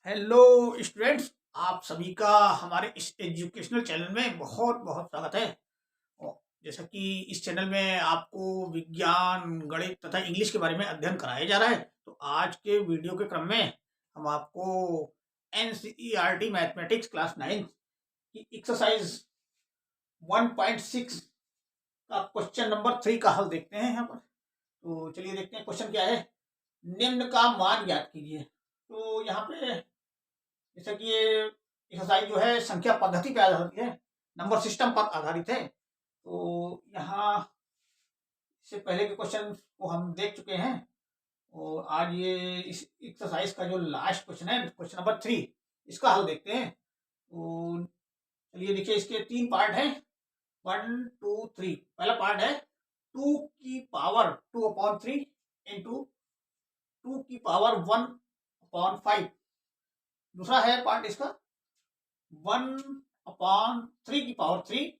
Hello students, आप सभी का हमारे इस एजुकेशनल चैनल में बहुत बहुत स्वागत है। और जैसा कि इस चैनल में आपको विज्ञान, गणित तथा इंग्लिश के बारे में अध्ययन कराया जा रहा है, तो आज के वीडियो के क्रम में हम आपको एनसीईआरटी मैथमेटिक्स क्लास 9 की एक्सरसाइज 1.6 का क्वेश्चन नंबर 3 का हल देखते हैं यहाँ पर। तो चलिए देखते हैं क्वेश्चन क्या है। निम्न का मान ज्ञात कीजिए। तो यहाँ पे जैसे कि ये एक्सरसाइज जो है संख्या पद्धति पे आधारित है, नंबर सिस्टम पर आधारित है। तो यहाँ इससे पहले के क्वेश्चन को हम देख चुके हैं और आज ये इस एक्सरसाइज का जो लास्ट क्वेश्चन है, क्वेश्चन नंबर 3, इसका हल देखते हैं। तो चलिए देखिए, इसके 3 पार्ट हैं, 1 2 3। पहला पार्ट है 2 की पावर 2/3 इंटू 2 की पावर 1/5। दूसरा है पार्ट इसका 1/3 की पावर 3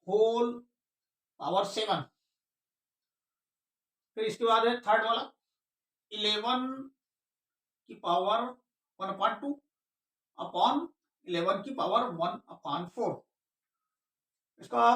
होल पावर 7। फिर इसके बाद है थर्ड वाला 11 की पावर 1/2 अपॉन 11 की पावर 1/4। इसका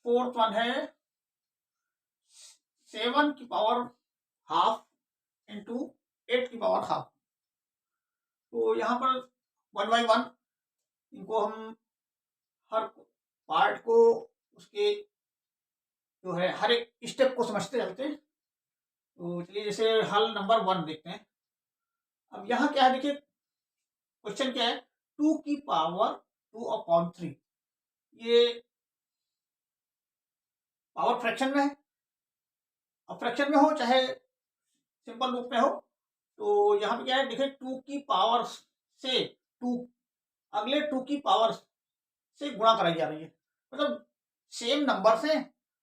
फोर्थ वन है 7 की पावर हाफ इंटू 8 की पावर हाफ। तो यहाँ पर 1 बाई 1 इनको हम हर पार्ट को उसके जो है हर एक स्टेप को समझते चलते हैं। तो चलिए जैसे हल नंबर 1 देखते हैं। अब यहाँ क्या है, देखिए क्वेश्चन क्या है, 2 की पावर 2/3। ये पावर फ्रैक्शन में है। अब फ्रैक्शन में हो चाहे सिंपल रूप में हो, तो यहाँ पे क्या है, देखिए 2 की पावर से 2 अगले 2 की पावर से गुणा कराई जा रही है। मतलब सेम नंबर से,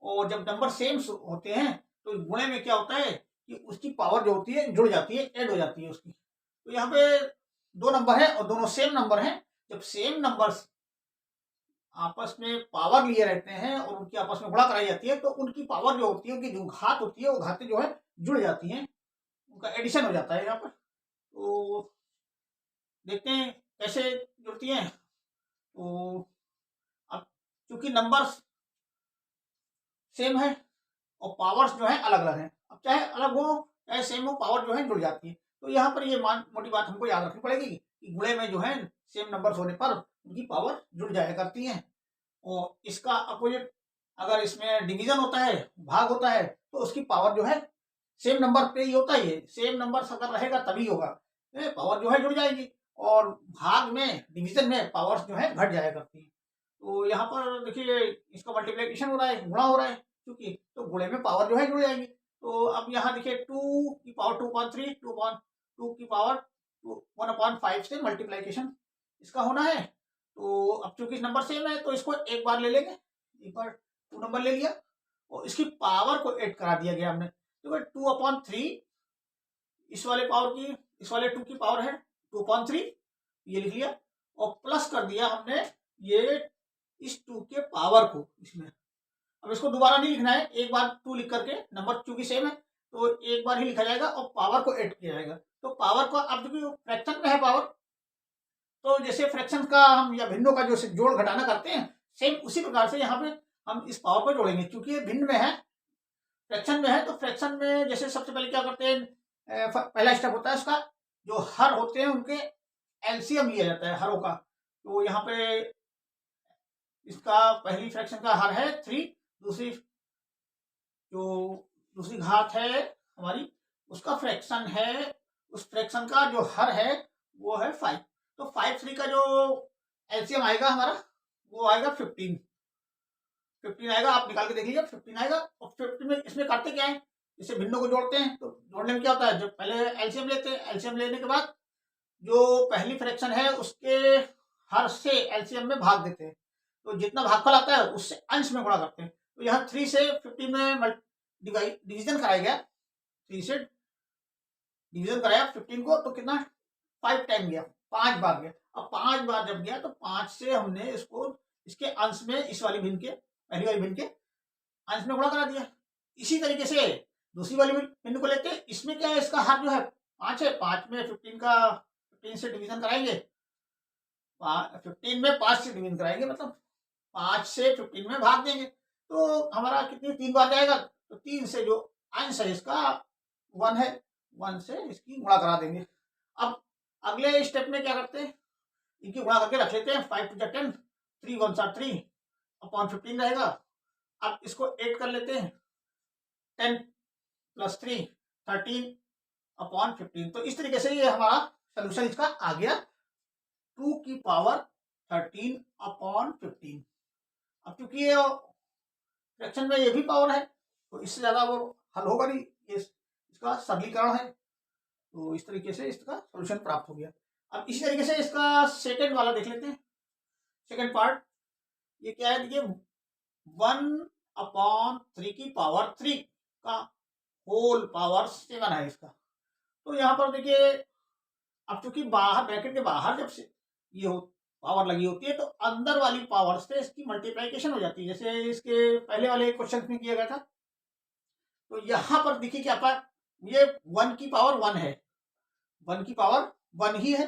और जब नंबर सेम होते हैं तो गुणे में क्या होता है कि उसकी पावर जो होती है जुड़ जाती है, ऐड हो जाती है उसकी। तो यहाँ पे 2 नंबर है और दोनों सेम नंबर हैं। जब सेम नंबर्स आपस में पावर लिए रहते हैं और उनकी आपस में गुणा कराई जाती है, तो उनकी पावर जो होती है, उनकी जो घात होती है, वो घातें जो है जुड़ जाती हैं, उनका एडिशन हो जाता है यहाँ पर। तो देखते हैं कैसे जुड़ती हैं। तो अब चूंकि नंबर्स सेम है और पावर्स जो है अलग अलग हैं, अब चाहे अलग हो चाहे सेम हो, पावर जो है जुड़ जाती है। तो यहाँ पर ये मोटी बात हमको याद रखनी पड़ेगी कि गुणे में जो है सेम नंबर्स होने पर उनकी पावर जुड़ जाया करती है। और इसका अपोजिट, अगर इसमें डिवीजन होता है, भाग होता है, तो उसकी पावर जो है सेम नंबर पे ही होता ही है। सेम नंबर अगर रहेगा तभी होगा, पावर जो है जुड़ जाएगी। और भाग में, डिवीजन में पावर्स जो है घट जाया करती है। तो यहाँ पर देखिए इसका मल्टीप्लिकेशन हो रहा है, गुणा हो रहा है क्योंकि, तो गुणे में पावर जो है जुड़ जाएगी। तो अब यहाँ देखिए 2 की पावर 2/3, 2 की पावर 1/5 से मल्टीप्लिकेशन इसका होना है। तो अब चूंकि नंबर सेम है तो इसको एक बार ले लेंगे, एक बार 2 नंबर ले लिया और इसकी पावर को ऐड करा दिया गया हमने। तो 2/3 इस वाले पावर की, इस वाले 2 की पावर है 2/3, ये लिख लिया और प्लस कर दिया हमने ये इस 2 के पावर को इसमें। अब इसको दोबारा नहीं लिखना है, एक बार 2 लिख करके, नंबर चूंकि सेम है तो एक बार ही लिखा जाएगा और पावर को ऐड किया जाएगा। तो पावर को, अब जो फ्रैक्शन में है पावर, तो जैसे फ्रैक्शन का हम या भिन्नों का जो जोड़ घटाना करते हैं, सेम उसी प्रकार से यहाँ पे हम इस पावर को जोड़ेंगे। क्योंकि ये भिन्न में है, फ्रैक्शन में है, तो फ्रैक्शन में जैसे सबसे पहले क्या करते हैं, पहला स्टेप होता है उसका, जो हर होते हैं उनके एलसीएम लिया जाता है हरों का। तो यहाँ पे इसका पहली फ्रैक्शन का हर है 3, दूसरी जो दूसरी घात है हमारी, उसका फ्रैक्शन है, उस फ्रैक्शन का जो हर है वो है 5। तो 5 3 का जो एलसीएम आएगा हमारा वो आएगा 15 आएगा। आप निकाल के देख लीजिए, 15 आएगा। और 15 में इसमें करते क्या है, इसे भिन्नों को जोड़ते हैं। तो जोड़ने में क्या होता है, जब पहले एलसीएम लेते हैं, एलसीएम लेने के बाद जो पहली फ्रैक्शन है उसके हर से एलसीएम में भाग देते हैं। तो जितना भागफल आता है उससे अंश में गुणा करते हैं। तो यहाँ 3 से 15 में डिवीजन कराया गया, 3 से डिवीजन कराया 15 को, तो कितना 5 टाइम गया, 5 बार गया। अब 5 बार जब गया तो 5 से हमने इसको इसके अंश में, इस वाली भिन्न के, पहली वाली भिन्न के अंश में गुणा करा दिया। इसी तरीके से दूसरी वाली भिन्न को लेते हैं, इसमें क्या है, इसका हर जो है 5 है, 5 में 15 का 15 से डिवीजन कराएंगे, 15 में 5 से डिवीजन कराएंगे, मतलब 5 से 15 में भाग देंगे, तो हमारा कितनी 3 बार जाएगा, तो 3 से जो अंश है इसका 1 है, 1 से इसकी गुणा करा देंगे। अब अगले स्टेप में क्या करते हैं, इनकी गुणा करके रख लेते हैं, 5 टू 10, 3 1 are 3 अपॉन 15 रहेगा। अब इसको 8 कर लेते हैं, 10 + 3 13 अपॉन 15। तो इस तरीके से ये हमारा सोल्यूशन इसका आ गया 2 की पावर 13 अपॉन 15। अब क्योंकि ये फ्रैक्शन में ये भी पावर है तो इससे ज्यादा वो हल होगा नहीं, ये इसका सरलीकरण है, तो इस तरीके से इसका सोल्यूशन प्राप्त हो गया। अब इसी तरीके से इसका सेकंड वाला देख लेते हैं, सेकंड पार्ट। ये क्या है, देखिए 1/3 की पावर 3 का होल पावर 7 है इसका। तो यहाँ पर देखिए, अब चूंकि बाहर ब्रैकेट के बाहर जब से ये हो पावर लगी होती है तो अंदर वाली पावर से इसकी मल्टीप्लिकेशन हो जाती है, जैसे इसके पहले वाले क्वेश्चन में किया गया था। तो यहाँ पर देखिए क्या पाया, ये 1 की पावर 1 है, 1 की पावर 1 ही है,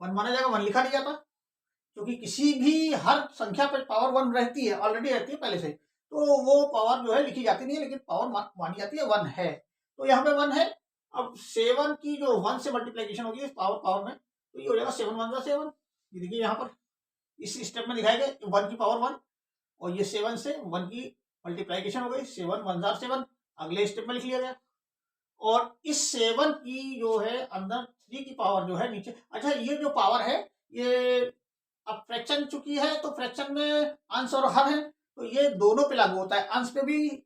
1 माना जाएगा, 1 लिखा नहीं जाता, क्योंकि किसी भी हर संख्या पर पावर 1 रहती है, ऑलरेडी रहती है पहले से, तो वो पावर जो है लिखी जाती नहीं है, लेकिन पावर मानी जाती है 1 है। तो यहाँ पे 1 है। अब 7 की जो 1 से मल्टीप्लीकेशन होगी इस पावर में, तो ये हो जाएगा 7 1 7। ये देखिए यहाँ पर इस स्टेप में दिखाया गया 1 की पावर 1, और ये 7 से 1 की मल्टीप्लीकेशन हो गई, 7 1 7, अगले स्टेप में लिख लिया गया। और इस 7 की जो है अंदर 3 की पावर जो है नीचे। अच्छा, ये जो पावर है ये अब फ्रैक्शन चुकी है, तो फ्रैक्शन में अंश और हर है, तो ये दोनों पे लागू होता है, अंश पे भी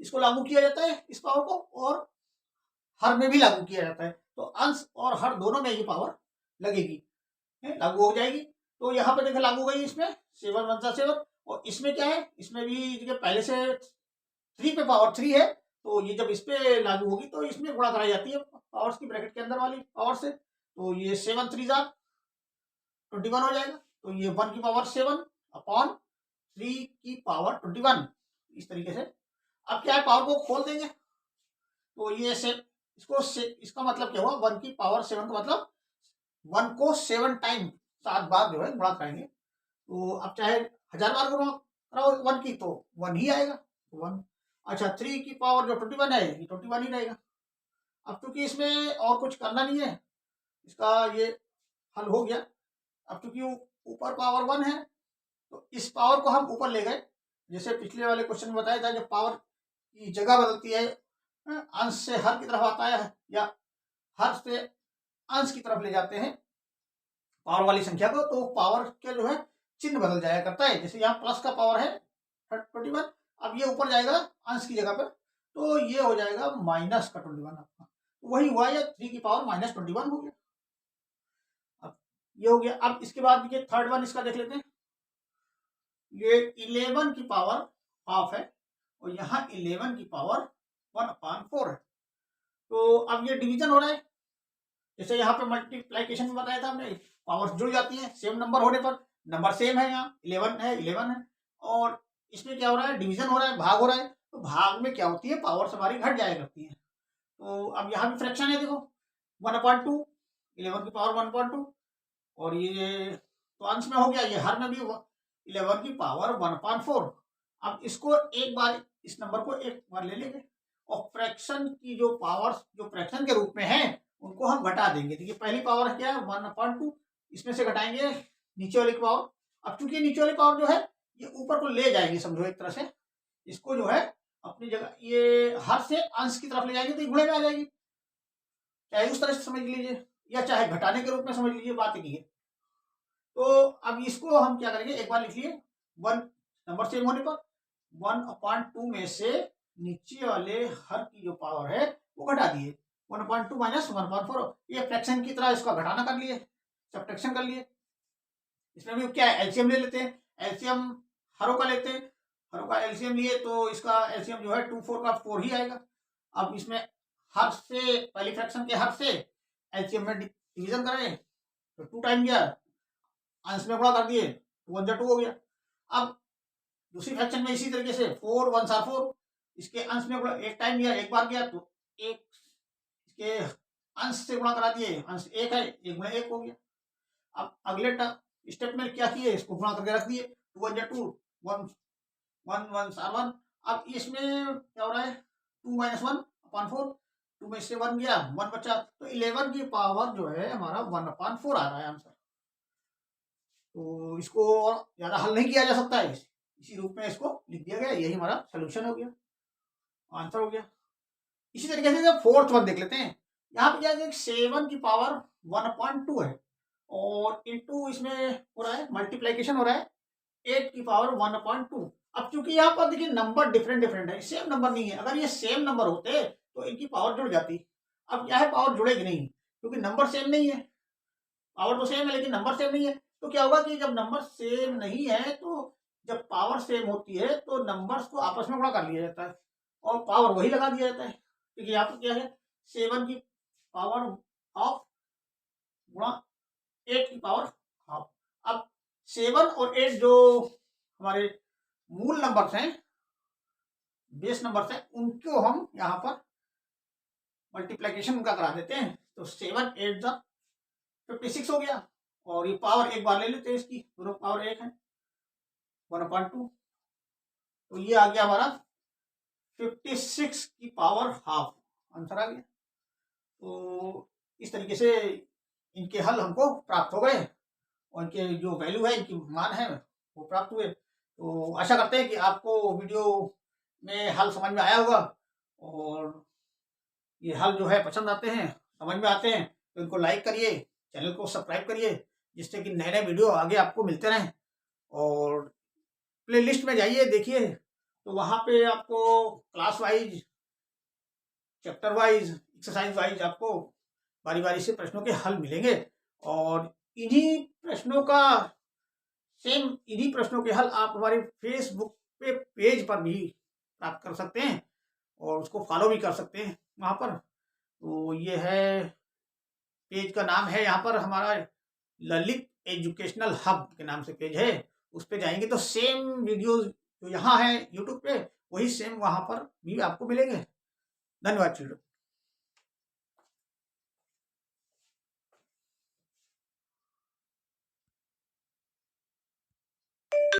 इसको लागू किया जाता है इस पावर को, और हर में भी लागू किया जाता है, तो अंश और हर दोनों में ये पावर लगेगी, लागू हो जाएगी। तो यहाँ पे देखो लागू हो गई, इसमें 7 1 7, और इसमें क्या है, इसमें भी पहले से 3 पे पावर 3 है, तो ये जब इस पे लागू होगी तो इसमें गुणा कराई जाती है पावर्स की ब्रैकेट के अंदर वाली पावर से, तो ये 7 3 21 हो जाएगा। तो ये 1 की पावर 7 अपॉन 3 की पावर 21, इस तरीके से। अब क्या है, पावर को खोल देंगे, तो ये इसका मतलब क्या हुआ, 1 की पावर 7 का मतलब 1 को 7 टाइम 7 बार जो है गुणा कराएंगे, तो अब चाहे 1000 बार गुणा कराओ 1 की तो 1 ही आएगा, 1। अच्छा, 3 की पावर जो 21 है ये 21 ही रहेगा। अब चूंकि इसमें और कुछ करना नहीं है, इसका ये हल हो गया। अब चूंकि ऊपर पावर 1 है तो इस पावर को हम ऊपर ले गए, जैसे पिछले वाले क्वेश्चन में बताया था, जब पावर की जगह बदलती है, अंश से हर की तरफ आता है या हर से अंश की तरफ ले जाते हैं पावर वाली संख्या को, तो पावर के जो है चिन्ह बदल जाया करता है। जैसे यहाँ प्लस का पावर है 21, अब ये ऊपर जाएगा अंश की जगह पर, तो ये हो जाएगा माइनस का 21 आपका, वही हुआ, या 3 की पावर -21 हो गया। अब ये हो गया। अब इसके बाद देखिए थर्ड वन इसका देख लेते हैं, ये 11 की पावर हाफ है, और यहाँ 11 की पावर 1/4 है। तो अब ये डिवीजन हो रहा है, जैसे यहाँ पे मल्टीप्लीकेशन में बताया था हमने, पावर जुड़ जाती है सेम नंबर होने पर, नंबर सेम है, यहाँ 11 है, और इसमें क्या हो रहा है, डिवीजन हो रहा है, भाग हो रहा है, तो भाग में क्या होती है, पावर हमारी घट जाया करती है। तो अब यहाँ भी फ्रैक्शन है, देखो 1/2, 11 की पावर 1/2, और ये तो अंश में हो गया, ये हर में भी 11 की पावर 1/4। अब इसको एक बार, इस नंबर को एक बार ले लेंगे, और फ्रैक्शन की जो पावर्स जो फ्रैक्शन के रूप में है उनको हम घटा देंगे। देखिए पहली पावर क्या है 1/2, इसमें से घटाएंगे नीचे वाली पावर। अब चूंकि नीचे वाली पावर जो है ये ऊपर को ले जाएंगे, समझो एक तरह से इसको जो है अपनी जगह, ये हर से अंश की तरफ ले जाएंगे तो ये गुणे में आ जाएगी, चाहे उस तरह से समझ लीजिए या चाहे घटाने के रूप में समझ लीजिए, बात एक ही है। तो अब इसको हम क्या करेंगे, एक बार लिख लिए, 1 नंबर सेम होने पर 1/2 में से नीचे वाले हर की जो पावर है वो घटा दिए, 1/2 माइनस 1/4, ये फ्रैक्शन की तरह इसका घटाना कर लिए, सब्ट्रैक्शन कर लिए। इसमें भी क्या है, एलसीएम ले लेते हैं, एलसीएम हरों का लेते हैं, हरों का एलसीएम लिए तो इसका एलसीएम जो है 2 4 का 4 ही आएगा। अब इसमें हर से, पहली फ्रैक्शन के हर से एलसीएम में डिवीजन करें तो 2 टाइम गया, अंश में गुणा कर दिए, 2 1 2 हो गया। अब दूसरी फ्रैक्शन में इसी तरीके से 4 1 4, इसके अंश में एक टाइम गया, एक बार गया, तो एक इसके अंश से गुणा करा दिए, अंश 1 है, 1 गुणा 1 हो गया। अब अगले स्टेप में क्या किए, इसको गुणा करके रख दिए, 2 1 2, 1 1 1 1। अब इसमें क्या हो रहा है, 2 - 1/4, 2 में से 1 गया, 1 बचा, तो 11 की पावर जो है हमारा 1/4 आ रहा है आंसर। तो इसको और ज्यादा हल नहीं किया जा सकता है, इसी रूप में इसको लिख दिया गया, यही हमारा सोल्यूशन हो गया, आंसर हो गया। इसी तरीके से जब फोर्थ वन देख लेते हैं, यहाँ पे क्या है, 7 की पावर 1/2 है और इनटू इसमें हो रहा है मल्टीप्लीकेशन हो रहा है 8 की पावर 1/2। अब चूंकि यहाँ पर देखिए नंबर डिफरेंट डिफरेंट है, सेम नंबर नहीं है। अगर ये सेम नंबर होते तो इनकी पावर जुड़ जाती। अब क्या है, पावर जुड़ेगी नहीं क्योंकि नंबर सेम नहीं है। पावर तो सेम है लेकिन नंबर सेम नहीं है, तो क्या होगा कि जब नंबर सेम नहीं है तो जब पावर सेम होती है तो नंबर्स को आपस में गुणा कर लिया जाता है और पावर वही लगा दिया जाता है। क्योंकि यहाँ पर क्या है, 7 की पावर हाफ गुणा 8 की पावर हाफ। अब 7 और 8 जो हमारे मूल नंबर्स हैं, बेस नंबर्स हैं, उनको हम यहाँ पर मल्टीप्लीकेशन उनका करा देते हैं। तो 7 8 56 हो गया और ये पावर एक बार ले लेते हैं, इसकी दोनों पावर 1 है, 1/2। तो ये आ गया हमारा 56 की पावर हाफ, आंसर आ गया। तो इस तरीके से इनके हल हमको प्राप्त हो गए और इनके जो वैल्यू है, इनकी मान है, वो प्राप्त हुए। तो आशा करते हैं कि आपको वीडियो में हल समझ में आया होगा और ये हल जो है पसंद आते हैं, समझ में आते हैं, तो इनको लाइक करिए, चैनल को सब्सक्राइब करिए, जिससे कि नए नए वीडियो आगे आपको मिलते रहें। और प्लेलिस्ट में जाइए, देखिए, तो वहाँ पे आपको class wise, chapter wise, exercise wise आपको बारी बारी से प्रश्नों के हल मिलेंगे और इन्हीं प्रश्नों के हल आप हमारे फेसबुक पे पेज पर भी प्राप्त कर सकते हैं और उसको फॉलो भी कर सकते हैं वहाँ पर। तो ये है, पेज का नाम है यहाँ पर हमारा ललित एजुकेशनल हब के नाम से पेज है। उस पे जाएंगे तो सेम वीडियोस जो यहाँ है यूट्यूब पे, वही सेम वहाँ पर भी आपको मिलेंगे। धन्यवाद चिल्ड्रन।